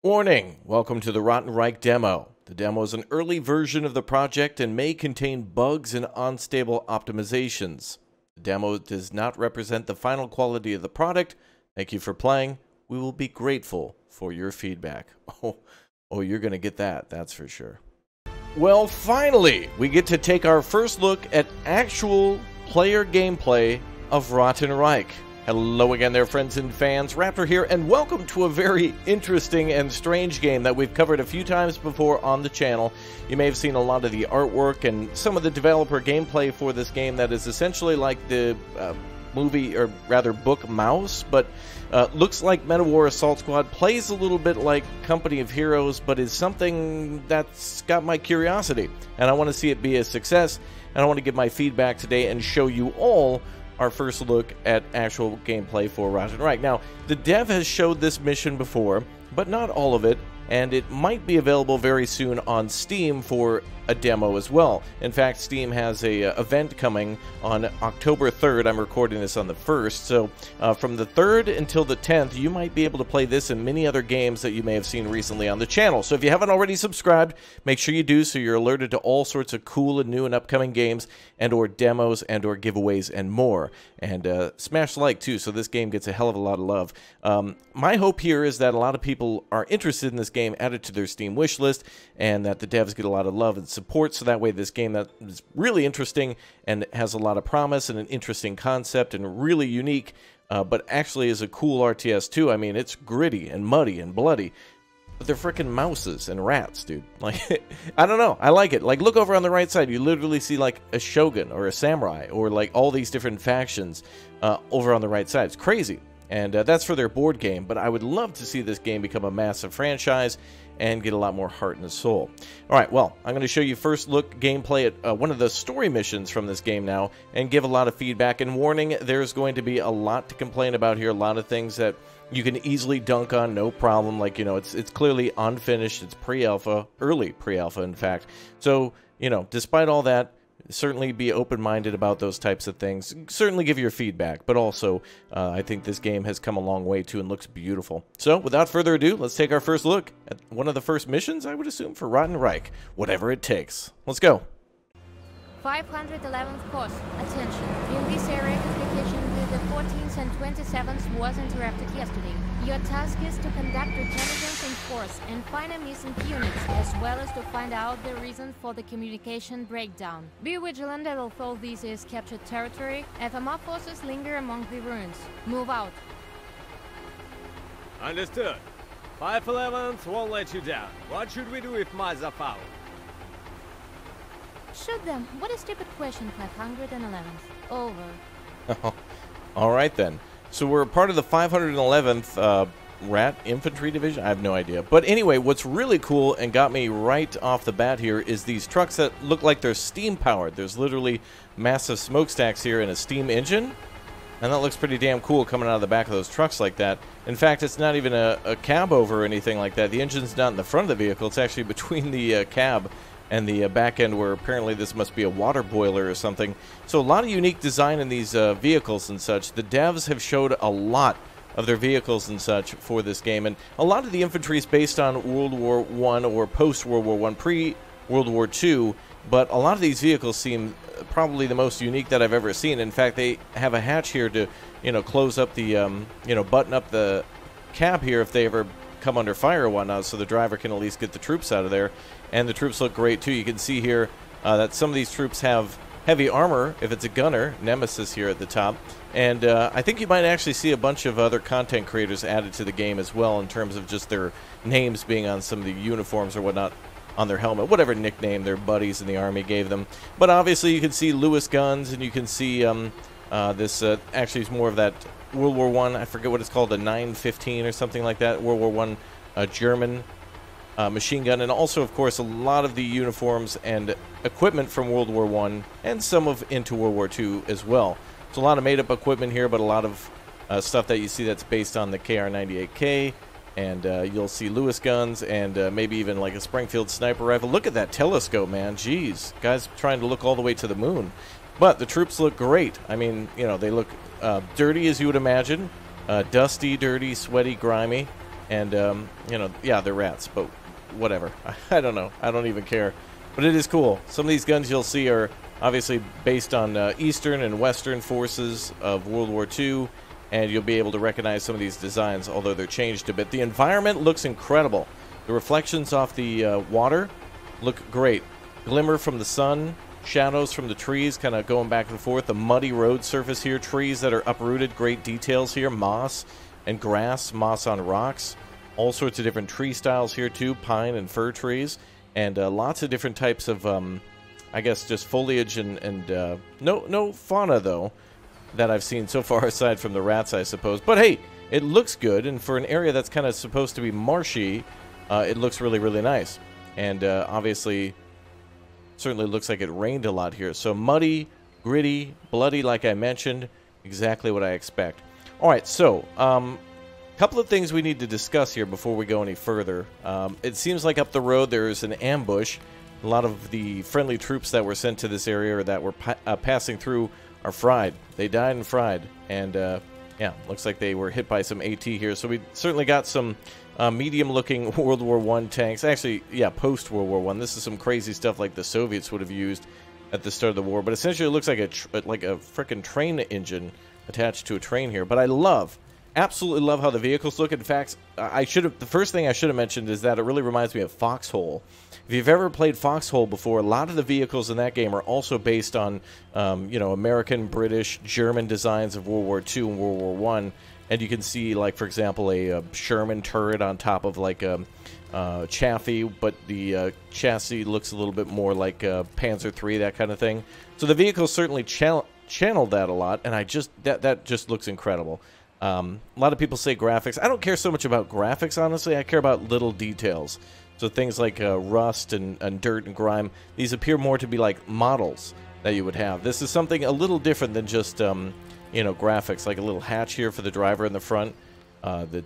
Warning! Welcome to the Ratten Reich demo. The demo is an early version of the project and may contain bugs and unstable optimizations. The demo does not represent the final quality of the product. Thank you for playing. We will be grateful for your feedback. Oh, you're going to get that, that's for sure. Well, finally, we get to take our first look at actual player gameplay of Ratten Reich. Hello again there, friends and fans. Raptor here, and welcome to a very interesting and strange game that we've covered a few times before on the channel. You may have seen a lot of the artwork and some of the developer gameplay for this game that is essentially like the movie, or rather book Mouse, but looks like MetaWar Assault Squad, plays a little bit like Company of Heroes, but is something that's got my curiosity. And I want to see it be a success, and I want to give my feedback today and show you all our first look at actual gameplay for Ratten Reich. Now, the dev has showed this mission before, but not all of it, and it might be available very soon on Steam for a demo as well. In fact, Steam has a event coming on October 3rd. I'm recording this on the 1st, so from the 3rd until the 10th, you might be able to play this and many other games that you may have seen recently on the channel. So if you haven't already subscribed, make sure you do so you're alerted to all sorts of cool and new and upcoming games and or demos and or giveaways and more. And smash like too, so this game gets a hell of a lot of love. My hope here is that a lot of people are interested in this game, add it to their Steam wish list, and that the devs get a lot of love and support, so that way this game that is really interesting and has a lot of promise and an interesting concept and really unique, but actually is a cool RTS too. I mean, it's gritty and muddy and bloody, but they're freaking mouses and rats, dude. Like, I don't know, I like it. Like, look over on the right side, you literally see like a shogun or a samurai or like all these different factions over on the right side. It's crazy. And that's for their board game, but I would love to see this game become a massive franchise and get a lot more heart and soul. Alright, well, I'm going to show you first look gameplay at one of the story missions from this game now, and give a lot of feedback. And warning, there's going to be a lot to complain about here, a lot of things that you can easily dunk on, no problem. Like, you know, it's clearly unfinished, it's pre-alpha, early pre-alpha in fact. So, you know, despite all that, certainly be open-minded about those types of things. Certainly give your feedback, but also I think this game has come a long way too and looks beautiful. So without further ado, let's take our first look at one of the first missions, I would assume, for Ratten Reich. Whatever it takes. Let's go. 511th course. Attention. In this area, communication with the 14th and 27th was interrupted yesterday. Your task is to conduct reconnaissance in force and find a missing units, as well as to find out the reason for the communication breakdown. Be vigilant, that although this is captured territory, FMR forces linger among the ruins. Move out. Understood. 511th won't let you down. What should we do if mice are found? Shoot them. What a stupid question, 511th. Over. Alright then. So we're part of the 511th Rat Infantry Division? I have no idea. But anyway, what's really cool and got me right off the bat here is these trucks that look like they're steam-powered. There's literally massive smokestacks here and a steam engine. And that looks pretty damn cool coming out of the back of those trucks like that. In fact, it's not even a cab over or anything like that. The engine's not in the front of the vehicle. It's actually between the cab and the back end, where apparently this must be a water boiler or something. So a lot of unique design in these vehicles and such. The devs have showed a lot of their vehicles and such for this game, and a lot of the infantry is based on World War I or post-World War I, pre-World War II, but a lot of these vehicles seem probably the most unique that I've ever seen. In fact, they have a hatch here to, you know, close up the, you know, button up the cab here if they ever come under fire or whatnot, so the driver can at least get the troops out of there. And the troops look great too. You can see here that some of these troops have heavy armor if it's a gunner, Nemesis here at the top. And I think you might actually see a bunch of other content creators added to the game as well, in terms of just their names being on some of the uniforms or whatnot on their helmet, whatever nickname their buddies in the army gave them. But obviously you can see Lewis guns, and you can see this actually is more of that World War I forget what it's called, a 915 or something like that, World War I German machine gun, and also, of course, a lot of the uniforms and equipment from World War I and some of into World War II as well. So a lot of made-up equipment here, but a lot of stuff that you see that's based on the KR-98K, and you'll see Lewis guns and maybe even like a Springfield sniper rifle. Look at that telescope, man. Jeez, guys trying to look all the way to the moon. But the troops look great. I mean, you know, they look dirty as you would imagine. Dusty, dirty, sweaty, grimy. And, you know, yeah, they're rats, but whatever. I don't know. I don't even care. But it is cool. Some of these guns you'll see are obviously based on Eastern and Western forces of World War II, and you'll be able to recognize some of these designs, although they're changed a bit. The environment looks incredible. The reflections off the water look great. Glimmer from the sun, shadows from the trees kind of going back and forth. The muddy road surface here, trees that are uprooted, great details here, moss and grass, moss on rocks. All sorts of different tree styles here too, pine and fir trees. And lots of different types of, I guess, just foliage and no fauna, though, that I've seen so far, aside from the rats, I suppose. But hey, it looks good, and for an area that's kind of supposed to be marshy, it looks really, really nice. And obviously, certainly looks like it rained a lot here. So muddy, gritty, bloody, like I mentioned, exactly what I expect. All right, so couple of things we need to discuss here before we go any further. It seems like up the road there's an ambush. A lot of the friendly troops that were sent to this area or that were passing through are fried. They died and fried. And, yeah, looks like they were hit by some AT here. So we certainly got some medium-looking World War I tanks. Actually, yeah, post-World War I. This is some crazy stuff like the Soviets would have used at the start of the war. But essentially it looks like a frickin' train engine attached to a train here. But I absolutely love how the vehicles look. In fact, the first thing I should have mentioned is that it really reminds me of Foxhole. If you've ever played Foxhole before, a lot of the vehicles in that game are also based on, you know, American, British, German designs of World War II and World War I. And you can see, like, for example, a Sherman turret on top of, like, a Chaffee, but the chassis looks a little bit more like Panzer III, that kind of thing. So the vehicles certainly channeled that a lot, and that just looks incredible. A lot of people say graphics. I don't care so much about graphics, honestly. I care about little details. So things like rust and dirt and grime, these appear more to be like models that you would have. This is something a little different than just, you know, graphics, like a little hatch here for the driver in the front, the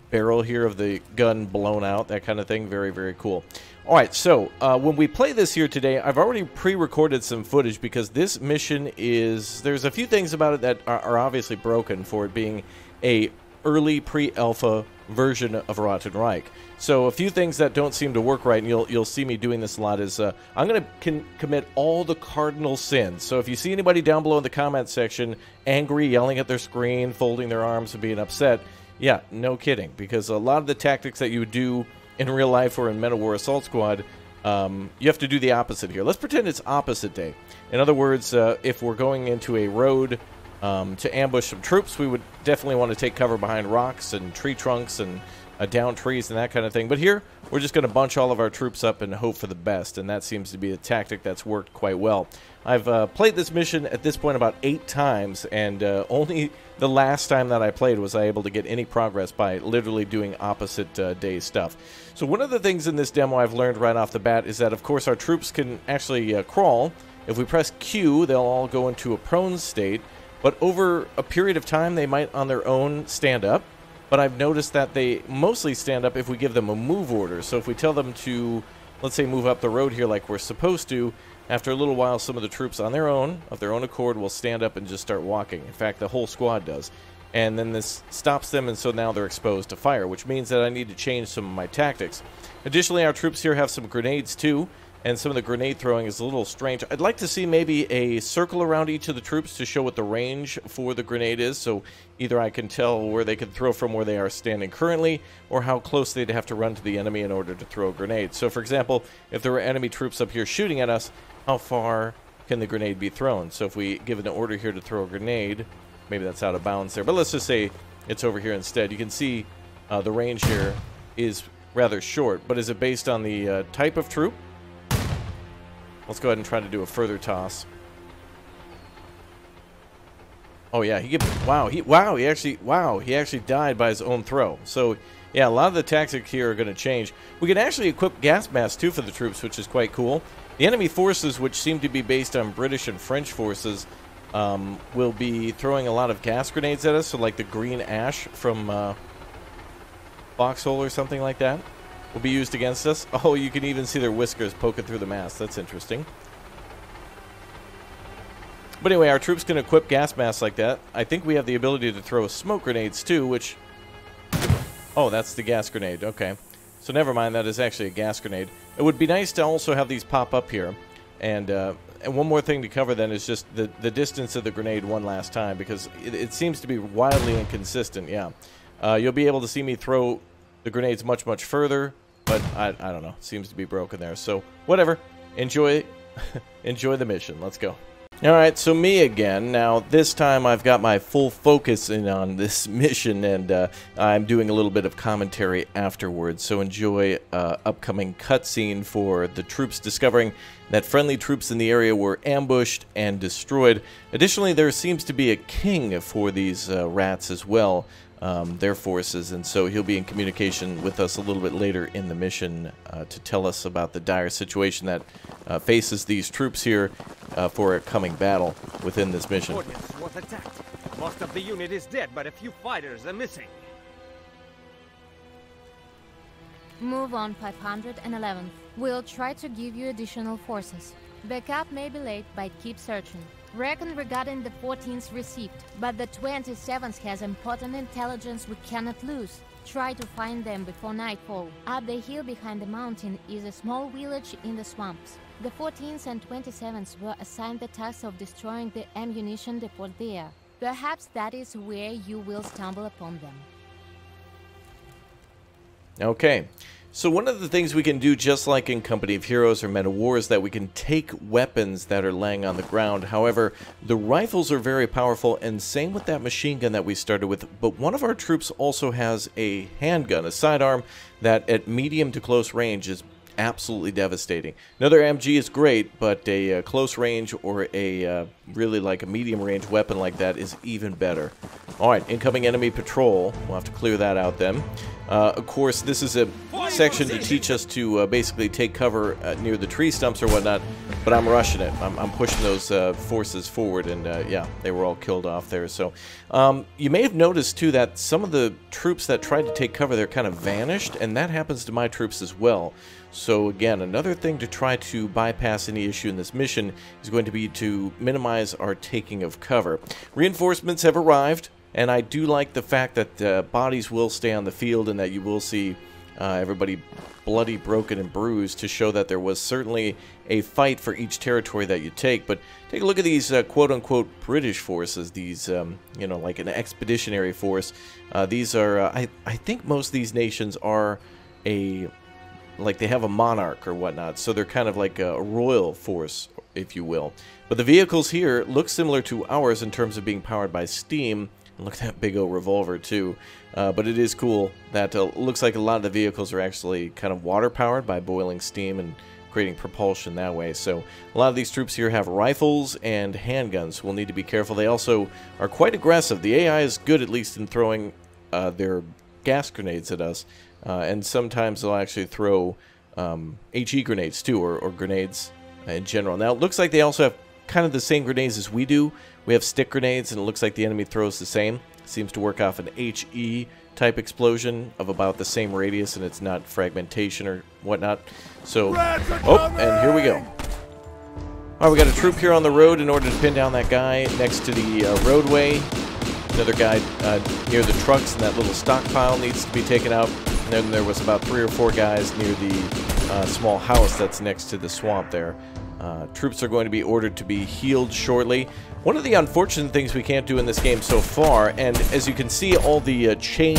barrel here of the gun blown out, that kind of thing. Very, very cool. All right, so when we play this here today, I've already pre-recorded some footage because this mission there's a few things about it that are obviously broken for it being a early pre-alpha version of Ratten Reich. So a few things that don't seem to work right, and you'll see me doing this a lot, is I'm going to commit all the cardinal sins. So if you see anybody down below in the comment section angry, yelling at their screen, folding their arms and being upset, yeah, no kidding, because a lot of the tactics that you would do in real life or in Meta War Assault Squad, you have to do the opposite here. Let's pretend it's opposite day. In other words, if we're going into a road to ambush some troops, we would definitely want to take cover behind rocks and tree trunks and down trees and that kind of thing. But here, we're just going to bunch all of our troops up and hope for the best, and that seems to be a tactic that's worked quite well. I've played this mission at this point about 8 times, and only the last time that I played was I able to get any progress by literally doing opposite day stuff. So one of the things in this demo I've learned right off the bat is that, of course, our troops can actually crawl. If we press Q, they'll all go into a prone state, but over a period of time, they might on their own stand up. But I've noticed that they mostly stand up if we give them a move order. So if we tell them to, let's say, move up the road here like we're supposed to, after a little while, some of the troops on their own, of their own accord, will stand up and just start walking. In fact, the whole squad does. And then this stops them, and so now they're exposed to fire, which means that I need to change some of my tactics. Additionally, our troops here have some grenades too, and some of the grenade throwing is a little strange. I'd like to see maybe a circle around each of the troops to show what the range for the grenade is, so either I can tell where they can throw from where they are standing currently, or how close they'd have to run to the enemy in order to throw a grenade. So for example, if there were enemy troops up here shooting at us, how far can the grenade be thrown? So if we give an order here to throw a grenade, maybe that's out of bounds there, but let's just say it's over here instead. You can see the range here is rather short, but is it based on the type of troop? Let's go ahead and try to do a further toss. Oh yeah, he actually died by his own throw. So yeah, a lot of the tactics here are going to change. We can actually equip gas masks too for the troops, which is quite cool. The enemy forces, which seem to be based on British and French forces, will be throwing a lot of gas grenades at us. So like the green ash from Foxhole or something like that will be used against us. Oh, you can even see their whiskers poking through the mask. That's interesting. But anyway, our troops can equip gas masks like that. I think we have the ability to throw smoke grenades too, which... Oh, that's the gas grenade. Okay. So never mind, that is actually a gas grenade. It would be nice to also have these pop up here. And one more thing to cover then is just the distance of the grenade one last time, because it seems to be wildly inconsistent, yeah. You'll be able to see me throw the grenades much, much further, but I don't know. It seems to be broken there. So, whatever. Enjoy enjoy the mission. Let's go. Alright, so me again. Now, this time I've got my full focus in on this mission, and I'm doing a little bit of commentary afterwards, so enjoy upcoming cutscene for the troops discovering that friendly troops in the area were ambushed and destroyed. Additionally, there seems to be a king for these rats as well, their forces, and so he'll be in communication with us a little bit later in the mission to tell us about the dire situation that faces these troops here for a coming battle within this mission. Audience was attacked. Most of the unit is dead, but a few fighters are missing. Move on 511. We'll try to give you additional forces. Backup may be late, but keep searching. Reckon regarding the 14th received, but the 27th has important intelligence we cannot lose. Try to find them before nightfall. Up the hill behind the mountain is a small village in the swamps. The 14th and 27th were assigned the task of destroying the ammunition depot there. Perhaps that is where you will stumble upon them. Okay, so one of the things we can do, just like in Company of Heroes or Men of War, is that we can take weapons that are laying on the ground. However, the rifles are very powerful, and same with that machine gun that we started with. But one of our troops also has a handgun, a sidearm, that at medium to close range is absolutely devastating. Another MG is great, but a close range or a really like a medium range weapon like that is even better. Alright, incoming enemy patrol. We'll have to clear that out then. Of course, this is a section to teach us to basically take cover near the tree stumps or whatnot, but I'm rushing it. I'm pushing those forces forward, and yeah, they were all killed off there. So you may have noticed too that some of the troops that tried to take cover there kind of vanished, and that happens to my troops as well. So again, another thing to try to bypass any issue in this mission is going to be to minimize our taking of cover. Reinforcements have arrived, and I do like the fact that bodies will stay on the field and that you will see everybody bloody, broken, and bruised to show that there was certainly a fight for each territory that you take. But take a look at these quote-unquote British forces, these, you know, like an expeditionary force. These are, I think most of these nations are like they have a monarch or whatnot, so they're kind of like a royal force, if you will. But the vehicles here look similar to ours in terms of being powered by steam. And look at that big old revolver too. But it is cool that looks like a lot of the vehicles are actually kind of water powered by boiling steam and creating propulsion that way. So a lot of these troops here have rifles and handguns. We'll need to be careful. They also are quite aggressive. The AI is good, at least in throwing their gas grenades at us. And sometimes they'll actually throw HE grenades too, or grenades in general. Now it looks like they also have kind of the same grenades as we do. We have stick grenades, and it looks like the enemy throws the same. Seems to work off an HE type explosion of about the same radius, and it's not fragmentation or whatnot. So, oh, and here we go. Alright, we got a troop here on the road in order to pin down that guy next to the roadway. Another guy near the trucks, and that little stockpile needs to be taken out. And then there was about 3 or 4 guys near the small house that's next to the swamp there. Troops are going to be ordered to be healed shortly. One of the unfortunate things we can't do in this game so far, and as you can see, all the chain,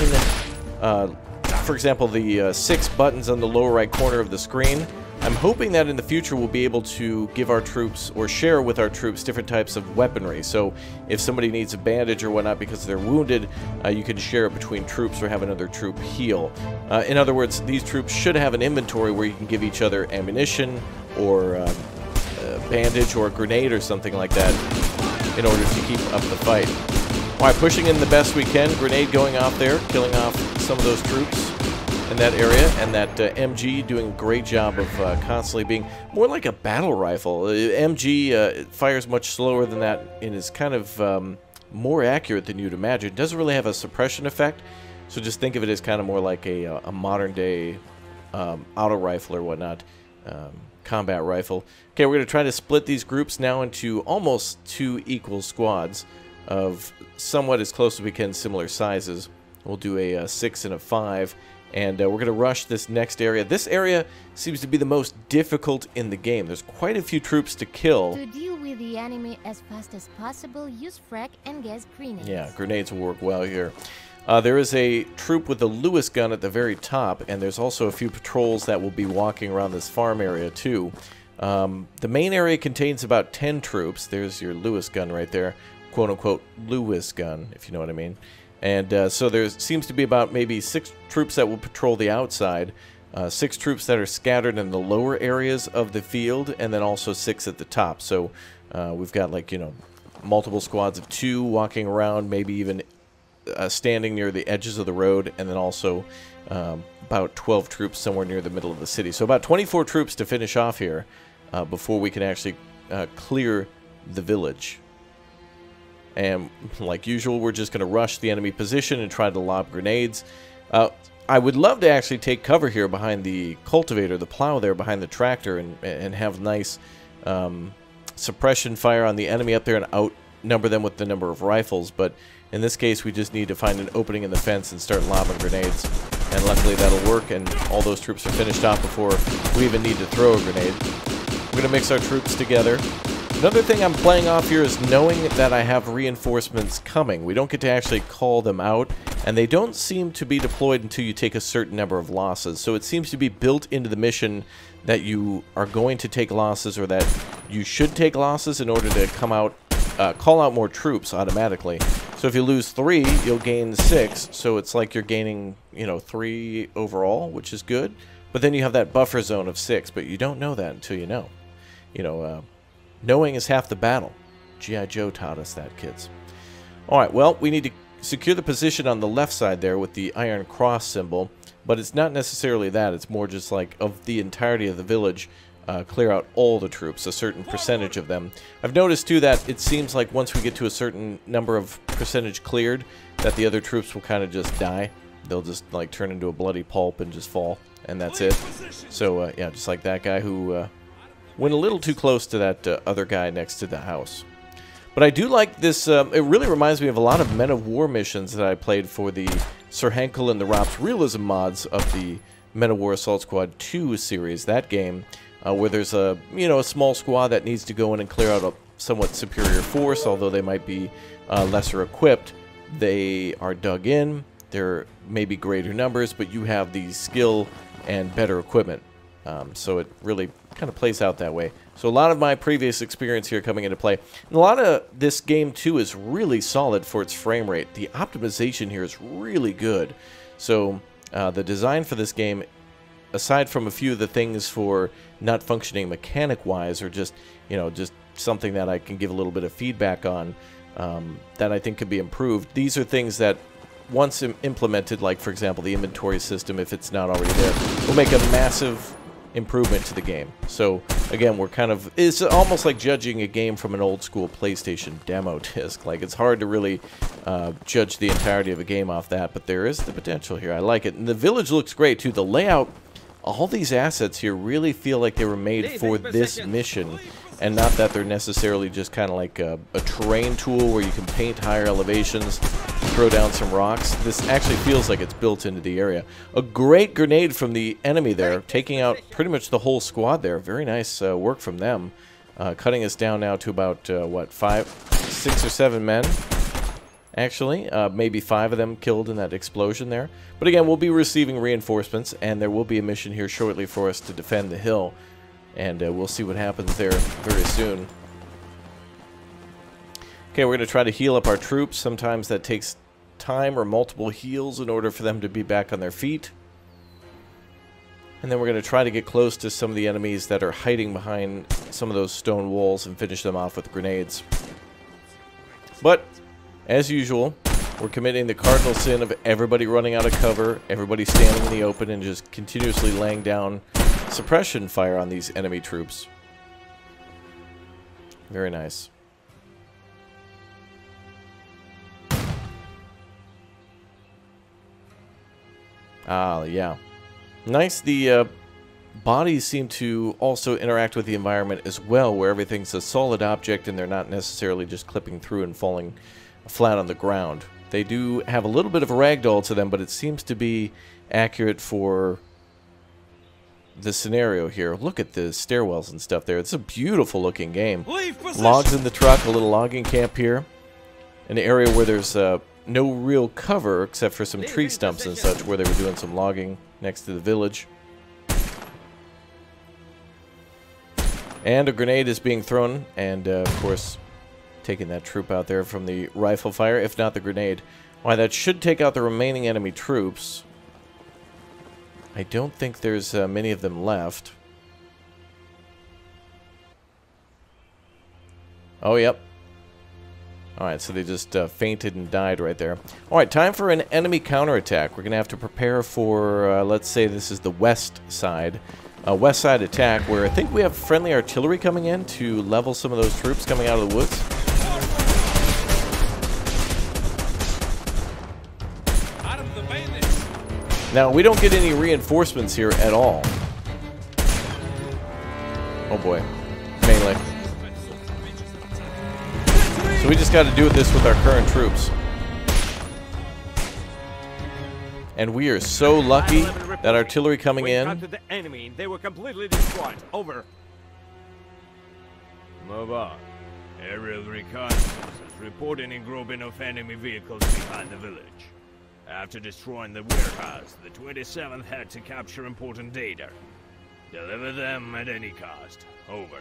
for example, the 6 buttons on the lower right corner of the screen, I'm hoping that in the future we'll be able to give our troops, or share with our troops, different types of weaponry. So if somebody needs a bandage or whatnot because they're wounded, you can share it between troops or have another troop heal. In other words, these troops should have an inventory where you can give each other ammunition or a bandage or a grenade or something like that in order to keep up the fight. Alright, pushing in the best we can. Grenade going off there, killing off some of those troops in that area, and that MG doing a great job of constantly being more like a battle rifle. MG fires much slower than that and is kind of more accurate than you'd imagine. It doesn't really have a suppression effect, so just think of it as kind of more like a modern day auto rifle or whatnot, combat rifle. Okay, we're going to try to split these groups now into almost 2 equal squads of somewhat as close as we can, similar sizes. We'll do a 6 and a 5. And we're going to rush this next area. This area seems to be the most difficult in the game. There's quite a few troops to kill. To deal with the enemy as fast as possible, use frag and gas grenades. Yeah, grenades will work well here. There is a troop with a Lewis gun at the very top, and there's also a few patrols that will be walking around this farm area too. The main area contains about 10 troops. There's your Lewis gun right there. Quote-unquote Lewis gun, if you know what I mean. And so there seems to be about maybe 6 troops that will patrol the outside, 6 troops that are scattered in the lower areas of the field, and then also 6 at the top. So we've got, like, you know, multiple squads of 2 walking around, maybe even standing near the edges of the road, and then also about 12 troops somewhere near the middle of the city. So about 24 troops to finish off here before we can actually clear the village. And like usual, we're just going to rush the enemy position and try to lob grenades. I would love to actually take cover here behind the cultivator, the plow there behind the tractor, and have nice suppression fire on the enemy up there and outnumber them with the number of rifles. But in this case, we just need to find an opening in the fence and start lobbing grenades. And luckily that'll work, and all those troops are finished off before we even need to throw a grenade. We're going to mix our troops together. Another thing I'm playing off here is knowing that I have reinforcements coming. We don't get to actually call them out, and they don't seem to be deployed until you take a certain number of losses. So it seems to be built into the mission that you are going to take losses, or that you should take losses in order to come out, call out more troops automatically. So if you lose 3, you'll gain 6. So it's like you're gaining, you know, 3 overall, which is good. But then you have that buffer zone of 6, but you don't know that until you know. You know, knowing is half the battle. G.I. Joe taught us that, kids. Alright, well, we need to secure the position on the left side there with the iron cross symbol, but it's not necessarily that. It's more just like, of the entirety of the village, clear out all the troops, a certain percentage of them. I've noticed, too, that it seems like once we get to a certain number of percentage cleared, that the other troops will kind of just die. They'll just, like, turn into a bloody pulp and just fall, and that's it. So, yeah, just like that guy who went a little too close to that other guy next to the house. But I do like this. It really reminds me of a lot of Men of War missions that I played for the Sir Henkel and the Raps Realism mods of the Men of War Assault Squad 2 series, that game, where there's a, you know, a small squad that needs to go in and clear out a somewhat superior force, although they might be lesser equipped. They are dug in. There may be greater numbers, but you have the skill and better equipment. So it really kind of plays out that way. So a lot of my previous experience here coming into play. And a lot of this game, too, is really solid for its frame rate. The optimization here is really good. So the design for this game, aside from a few of the things for not functioning mechanic-wise, or just, you know, just something that I can give a little bit of feedback on, that I think could be improved. These are things that, once implemented, like, for example, the inventory system, if it's not already there, will make a massive improvement to the game. So again, we're kind of, it's almost like judging a game from an old school PlayStation demo disc. Like, it's hard to really judge the entirety of a game off that, but there is the potential here. I like it. And the village looks great too. The layout, all these assets here really feel like they were made for this mission, and not that they're necessarily just kind of like a terrain tool where you can paint higher elevations, throw down some rocks. This actually feels like it's built into the area. A great grenade from the enemy there, taking out pretty much the whole squad there. Very nice work from them. Cutting us down now to about, what, 6 or 7 men, actually. Maybe 5 of them killed in that explosion there. But again, we'll be receiving reinforcements, and there will be a mission here shortly for us to defend the hill. And we'll see what happens there very soon. Okay, we're going to try to heal up our troops. Sometimes that takes time or multiple heals in order for them to be back on their feet. And then we're going to try to get close to some of the enemies that are hiding behind some of those stone walls and finish them off with grenades. But, as usual, we're committing the cardinal sin of everybody running out of cover, everybody standing in the open, and just continuously laying down suppression fire on these enemy troops. Very nice. Ah, yeah. Nice. The bodies seem to also interact with the environment as well, where everything's a solid object and they're not necessarily just clipping through and falling flat on the ground. They do have a little bit of a ragdoll to them, but it seems to be accurate for the scenario here. Look at the stairwells and stuff there. It's a beautiful looking game. Logs in the truck, a little logging camp here. An area where there's no real cover except for some tree stumps and such where they were doing some logging next to the village. And a grenade is being thrown, and of course taking that troop out there from the rifle fire, if not the grenade. Why, that should take out the remaining enemy troops. I don't think there's many of them left. Oh, yep. Alright, so they just fainted and died right there. Alright, time for an enemy counterattack. We're going to have to prepare for, let's say this is the west side. West side attack, where I think we have friendly artillery coming in to level some of those troops coming out of the woods. Now, we don't get any reinforcements here at all. Oh boy. Melee. So we just got to do this with our current troops. And we are so lucky that artillery coming in. The enemy, they were completely destroyed. Over. Move on. Aerial reconnaissance is reporting a grouping of enemy vehicles behind the village. After destroying the warehouse, the 27th had to capture important data. Deliver them at any cost. Over.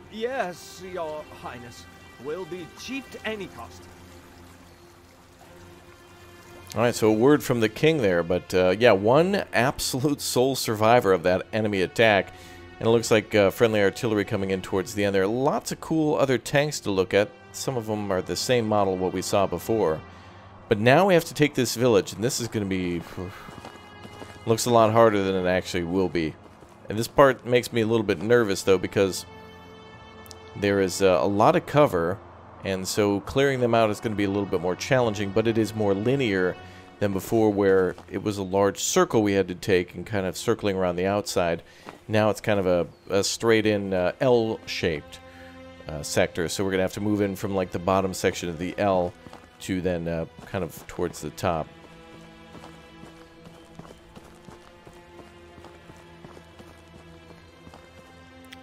Yes, Your Highness. Will be achieved at any cost. Alright, so a word from the king there, but yeah, one absolute sole survivor of that enemy attack. And it looks like friendly artillery coming in towards the end. There are lots of cool other tanks to look at. Some of them are the same model what we saw before. But now we have to take this village, and this is going to be... looks a lot harder than it actually will be. And this part makes me a little bit nervous, though, because there is a lot of cover, and so clearing them out is going to be a little bit more challenging, but it is more linear than before, where it was a large circle we had to take and kind of circling around the outside. Now it's kind of a straight-in L-shaped sector, so we're going to have to move in from like the bottom section of the L to then kind of towards the top.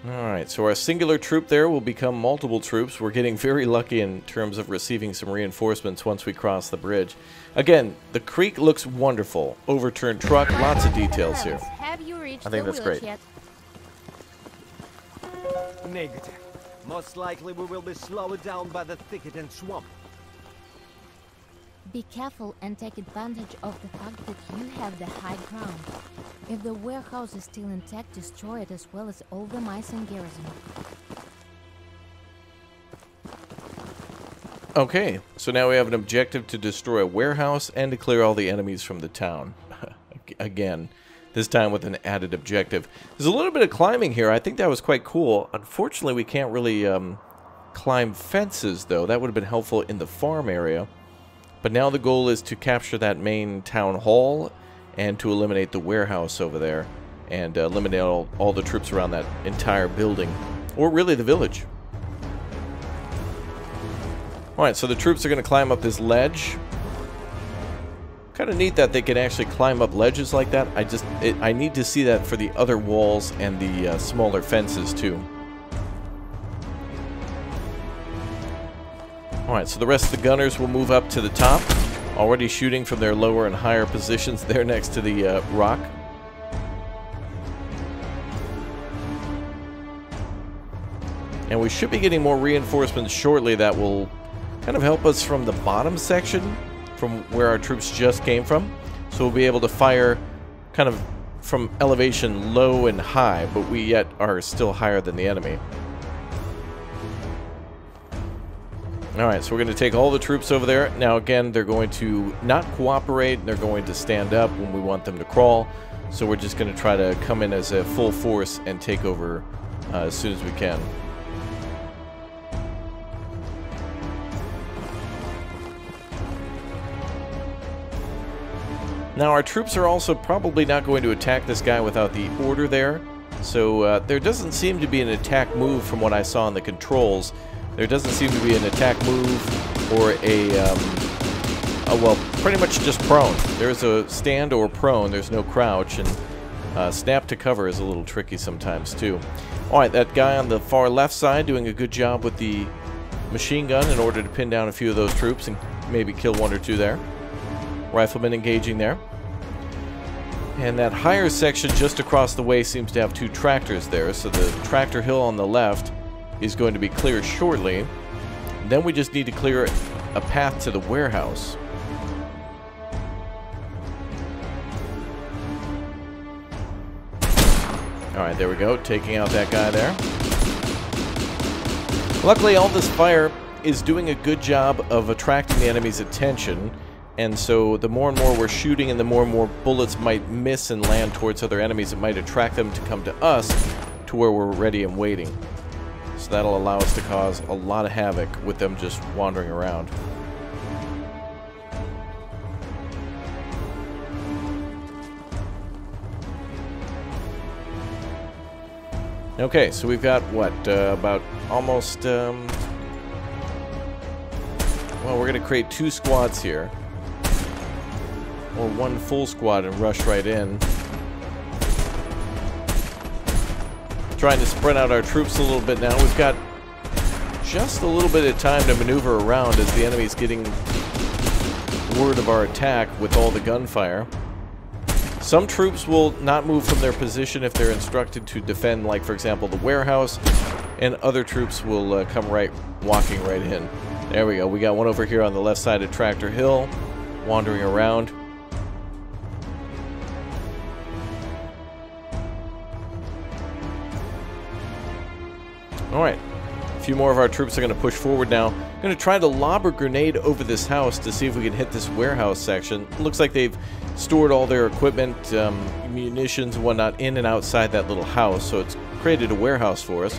Alright, so our singular troop there will become multiple troops. We're getting very lucky in terms of receiving some reinforcements once we cross the bridge. Again, the creek looks wonderful. Overturned truck, lots of details here. Have you reached I think the that's village great. yet? Negative. Most likely we will be slowed down by the thicket and swamp. Be careful and take advantage of the fact that you have the high ground. If the warehouse is still intact, destroy it as well as all the mice in garrison. Okay, so now we have an objective to destroy a warehouse and to clear all the enemies from the town. Again, this time with an added objective. There's a little bit of climbing here. I think that was quite cool. Unfortunately, we can't really climb fences, though. That would have been helpful in the farm area. But now the goal is to capture that main town hall and to eliminate the warehouse over there and eliminate all the troops around that entire building, or really the village. Alright, so the troops are going to climb up this ledge. Kind of neat that they can actually climb up ledges like that. I need to see that for the other walls and the smaller fences too. Alright, so the rest of the gunners will move up to the top, already shooting from their lower and higher positions there next to the rock. And we should be getting more reinforcements shortly that will kind of help us from the bottom section, from where our troops just came from. So we'll be able to fire kind of from elevation low and high, but we yet are still higher than the enemy. Alright, so we're going to take all the troops over there. Now again, they're going to not cooperate, they're going to stand up when we want them to crawl. So we're just going to try to come in as a full force and take over as soon as we can. Now our troops are also probably not going to attack this guy without the order there. So there doesn't seem to be an attack move from what I saw in the controls. There doesn't seem to be an attack move or well, pretty much just prone. There's a stand or prone. There's no crouch, and snap to cover is a little tricky sometimes too. All right, that guy on the far left side doing a good job with the machine gun in order to pin down a few of those troops and maybe kill one or two there. Rifleman engaging there. And that higher section just across the way seems to have two tractors there, so the tractor hill on the left is going to be cleared shortly. And then we just need to clear a path to the warehouse. Alright, there we go, taking out that guy there. Luckily, all this fire is doing a good job of attracting the enemy's attention, and so the more and more we're shooting and the more and more bullets might miss and land towards other enemies, it might attract them to come to us to where we're ready and waiting. So that'll allow us to cause a lot of havoc with them just wandering around. Okay, so we've got, what, about almost, well, we're going to create 2 squads here. Or 1 full squad and rush right in. Trying to spread out our troops a little bit now. We've got just a little bit of time to maneuver around as the enemy's getting word of our attack with all the gunfire. Some troops will not move from their position if they're instructed to defend, like, for example, the warehouse, and other troops will come walking right in. There we go. We got one over here on the left side of Tractor Hill, wandering around. Alright, a few more of our troops are going to push forward now. I'm going to try to lob a grenade over this house to see if we can hit this warehouse section. It looks like they've stored all their equipment, munitions and whatnot in and outside that little house, so it's created a warehouse for us.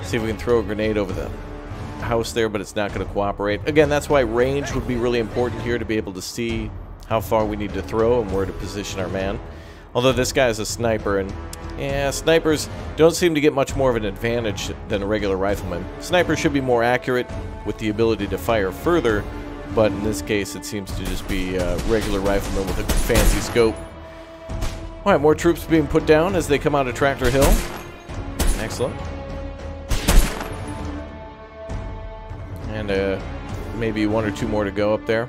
See if we can throw a grenade over the house there, but it's not going to cooperate. Again, that's why range would be really important here, to be able to see how far we need to throw and where to position our man. Although this guy is a sniper, and yeah, snipers don't seem to get much more of an advantage than a regular rifleman. Snipers should be more accurate with the ability to fire further, but in this case it seems to just be a regular rifleman with a fancy scope. Alright, more troops being put down as they come out of Tractor Hill. Excellent. And maybe 1 or 2 more to go up there.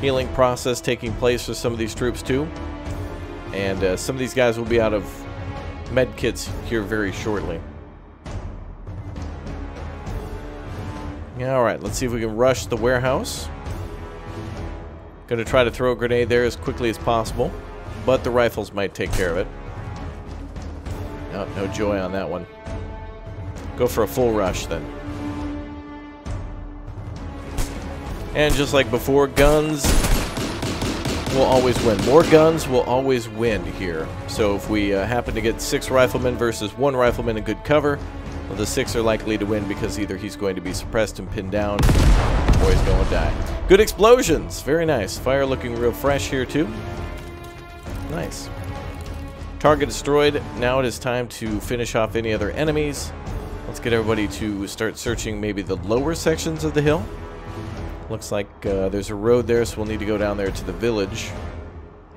Healing process taking place for some of these troops too. And some of these guys will be out of med kits here very shortly. Alright, let's see if we can rush the warehouse. Gonna try to throw a grenade there as quickly as possible, but the rifles might take care of it. Oh, no joy on that one. Go for a full rush then. And just like before, guns will always win. More guns will always win here. So if we happen to get 6 riflemen versus 1 rifleman in good cover, well, the 6 are likely to win because either he's going to be suppressed and pinned down, or he's going to die. Good explosions! Very nice. Fire looking real fresh here too. Nice. Target destroyed. Now it is time to finish off any other enemies. Let's get everybody to start searching maybe the lower sections of the hill. Looks like there's a road there, so we'll need to go down there to the village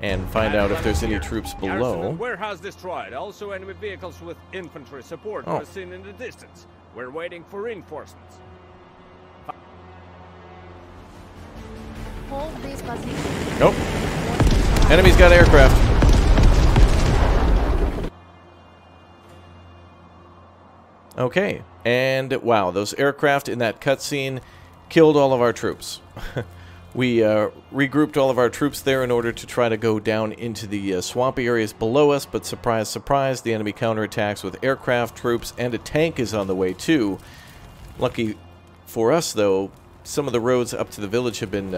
and find out if there's any troops below. Warehouse destroyed. Also, enemy vehicles with infantry support were seen in the distance. We're waiting for reinforcements. Hold this position. Nope. Enemy's got aircraft. Okay, and wow, those aircraft in that cutscene killed all of our troops. We regrouped all of our troops there in order to try to go down into the swampy areas below us, but surprise, surprise, the enemy counterattacks with aircraft, troops, and a tank is on the way too. Lucky for us, though, some of the roads up to the village have been,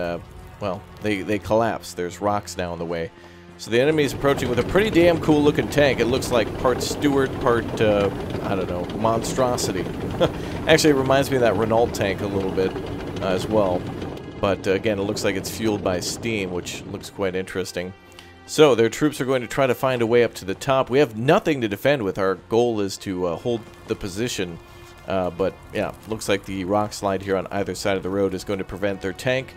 well, they collapsed. There's rocks now on the way. So the enemy is approaching with a pretty damn cool looking tank. It looks like part Stuart, part, I don't know, monstrosity. Actually, it reminds me of that Renault tank a little bit as well. But again, it looks like it's fueled by steam, which looks quite interesting. So their troops are going to try to find a way up to the top. We have nothing to defend with. Our goal is to hold the position But yeah, looks like the rock slide here on either side of the road is going to prevent their tank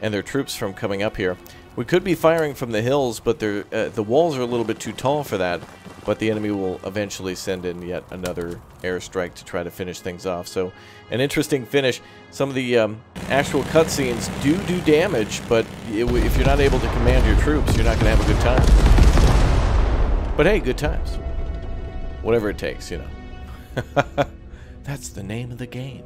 and their troops from coming up here. We could be firing from the hills, but the walls are a little bit too tall for that. But the enemy will eventually send in yet another airstrike to try to finish things off. So, an interesting finish. Some of the actual cutscenes do damage, but if you're not able to command your troops, you're not going to have a good time. But hey, good times. Whatever it takes, you know. That's the name of the game.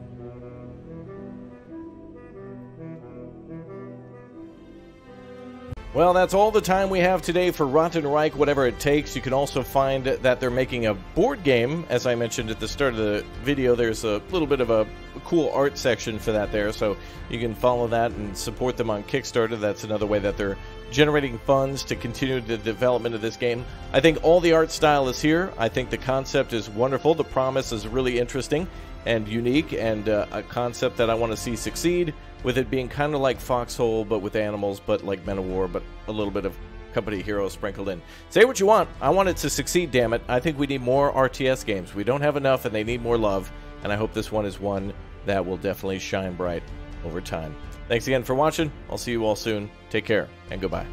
Well, that's all the time we have today for Ratten Reich, whatever it takes. You can also find that they're making a board game. As I mentioned at the start of the video, there's a little bit of a cool art section for that there, so you can follow that and support them on Kickstarter. That's another way that they're generating funds to continue the development of this game. I think all the art style is here. I think the concept is wonderful. The promise is really interesting and unique, and a concept that I want to see succeed, with it being kind of like Foxhole, but with animals, but like Men of War, but a little bit of Company Hero sprinkled in. Say what you want. I want it to succeed, damn it. I think we need more RTS games. We don't have enough, and they need more love, and I hope this one is one that will definitely shine bright over time. Thanks again for watching. I'll see you all soon. Take care, and goodbye.